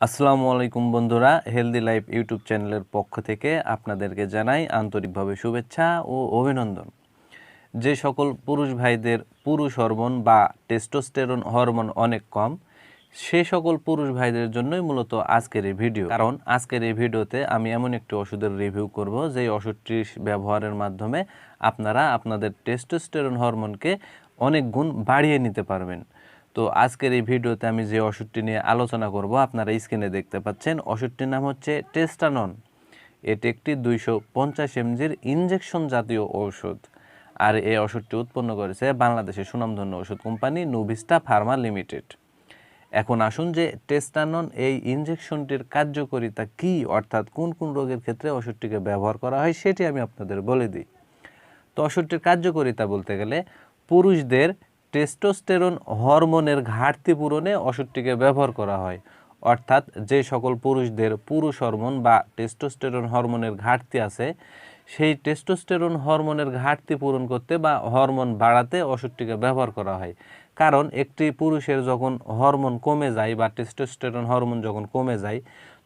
আসসালামু আলাইকুম বন্ধুরা, হেলদি লাইফ ইউটিউব চ্যানেলের পক্ষ থেকে আপনাদেরকে জানাই আন্তরিকভাবে শুভেচ্ছা ও অভিনন্দন। যে সকল পুরুষ ভাইদের পুরুষ হরমোন বা টেস্টোস্টেরন হরমোন অনেক কম, সে সকল পুরুষ ভাইদের জন্যই মূলত আজকের এই ভিডিও। কারণ আজকের এই ভিডিওতে আমি এমন একটি ওষুধের রিভিউ করব, যেই ওষুধটি ব্যবহারের মাধ্যমে আপনারা আপনাদের টেস্টোস্টেরন হরমোনকে অনেক গুণ বাড়িয়ে নিতে পারবেন। তো আজকের এই ভিডিওতে আমি যে ওষুধটি নিয়ে আলোচনা করব, আপনারা স্ক্রিনে দেখতে পাচ্ছেন। ওষুধটির নাম হচ্ছে টেস্টানন। এটি একটি 250 mgর ইনজেকশন জাতীয় ঔষধ। আর এই ওষুধটি উৎপন্ন করেছে বাংলাদেশের সুনামধন্য ওষুধ কোম্পানি নোভিস্টা ফার্মা লিমিটেড। এখন আসুন যে টেস্টানন এই ইনজেকশনটির কার্যকারিতা কী, অর্থাৎ কোন কোন রোগের ক্ষেত্রে ওষুধটিকে ব্যবহার করা হয় সেটি আমি আপনাদের বলে দিই। তো ওষুধটির কার্যকারিতা বলতে গেলে পুরুষদের টেস্টোস্টেরন হরমোনের ঘাটতি পূরণে ওষুধটিকে ব্যবহার করা হয়। অর্থাৎ যে সকল পুরুষদের পুরুষ হরমোন বা টেস্টোস্টেরন হরমোনের ঘাটতি আছে, সেই টেস্টোস্টেরন হরমোনের ঘাটতি পূরণ করতে বা হরমোন বাড়াতে ওষুধটিকে ব্যবহার করা হয়। কারণ একটি পুরুষের যখন হরমোন কমে যায় বা টেস্টোস্টেরন হরমোন যখন কমে যায়,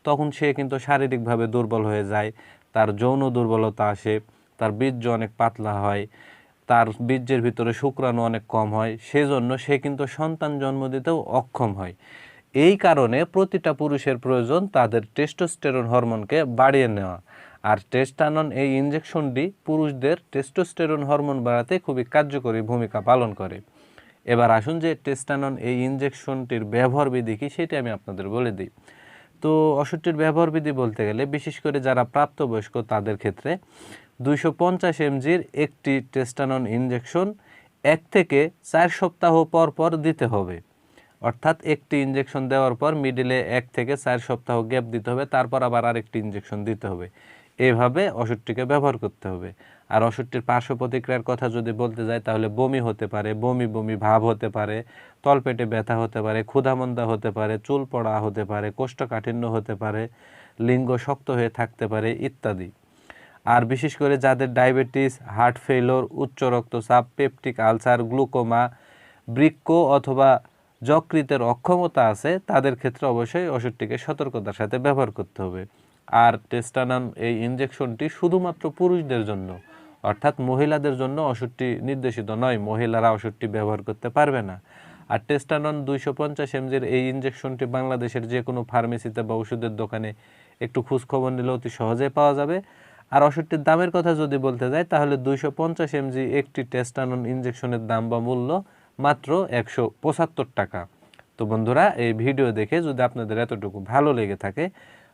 তখন সে কিন্তু শারীরিকভাবে দুর্বল হয়ে যায়, তার যৌন দুর্বলতা আসে, তার বীর্য অনেক পাতলা হয়, তার বীর্যের ভিতরে শুক্রাণু অনেক কম হয়, সেজন্য সে কিন্তু সন্তান জন্ম দিতেও অক্ষম হয়। এই কারণে প্রতিটা পুরুষের প্রয়োজন তাদের টেস্টোস্টেরন হরমোনকে বাড়িয়ে নেওয়া। আর টেস্টানন এই ইনজেকশনটি পুরুষদের টেস্টোস্টেরন হরমোন বাড়াতে খুবই কার্যকরী ভূমিকা পালন করে। এবার আসুন যে টেস্টানন এই ইনজেকশনটির ব্যবহার বিধি কী সেটি আমি আপনাদের বলে দিই। তো ওষুধটির ব্যবহার বিধি বলতে গেলে বিশেষ করে যারা প্রাপ্তবয়স্ক তাদের ক্ষেত্রে 250 mgর একটি টেস্টানন ইনজেকশন 1 থেকে 4 সপ্তাহ পর পর দিতে হবে। অর্থাৎ একটি ইনজেকশন দেওয়ার পর মিডিলে 1 থেকে 4 সপ্তাহ গ্যাপ দিতে হবে, তারপর আবার আরেকটি ইনজেকশন দিতে হবে। এইভাবে ওষুধটিকে ব্যবহার করতে হবে। আর ওষুধটির পার্শ্ব প্রতিক্রিয়ার কথা যদি বলতে যাই, তাহলে বমি হতে পারে, বমি বমি ভাব হতে পারে, তলপেটে ব্যথা হতে পারে, ক্ষুধামন্দা হতে পারে, চুল পড়া হতে পারে, কোষ্ঠকাঠিন্য হতে পারে, লিঙ্গ শক্ত হয়ে থাকতে পারে ইত্যাদি। আর বিশেষ করে যাদের ডায়াবেটিস, হার্ট ফেইলিওর, উচ্চ রক্তচাপ, পেপটিক আলসার, গ্লুকোমা, বৃক্ক অথবা যকৃতের অক্ষমতা আছে, তাদের ক্ষেত্রে অবশ্যই ওষুধটিকে সতর্কতার সাথে ব্যবহার করতে হবে। আর টেস্টানন এই ইনজেকশনটি শুধুমাত্র পুরুষদের জন্য, অর্থাৎ মহিলাদের জন্য ওষুধটি নির্দেশিত নয়, মহিলারা ওষুধটি ব্যবহার করতে পারবে না। আর টেস্টানন 250 mgর এই ইনজেকশনটি বাংলাদেশের যে কোনো ফার্মেসিতে বা ওষুধের দোকানে একটু খোঁজখবর নিলে অতি সহজেই পাওয়া যাবে। আর ওষুধটির দামের কথা যদি বলতে যাই, তাহলে 250 mg একটি টেস্টানন ইনজেকশনের দাম বা মূল্য মাত্র 175 টাকা। তো বন্ধুরা, এই ভিডিও দেখে যদি আপনাদের এতটুকু ভালো লেগে থাকে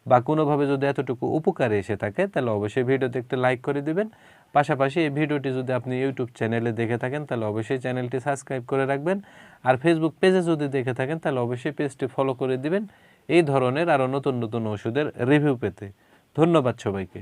বা কোনোভাবে যদি এতটুকু উপকারে এসে থাকে, তাহলে অবশ্যই ভিডিওতে একটি লাইক করে দিবেন। পাশাপাশি এই ভিডিওটি যদি আপনি ইউটিউব চ্যানেলে দেখে থাকেন, তাহলে অবশ্যই চ্যানেলটি সাবস্ক্রাইব করে রাখবেন। আর ফেসবুক পেজে যদি দেখে থাকেন, তাহলে অবশ্যই পেজটি ফলো করে দিবেন এই ধরনের আরও নতুন নতুন ওষুধের রিভিউ পেতে। ধন্যবাদ সবাইকে।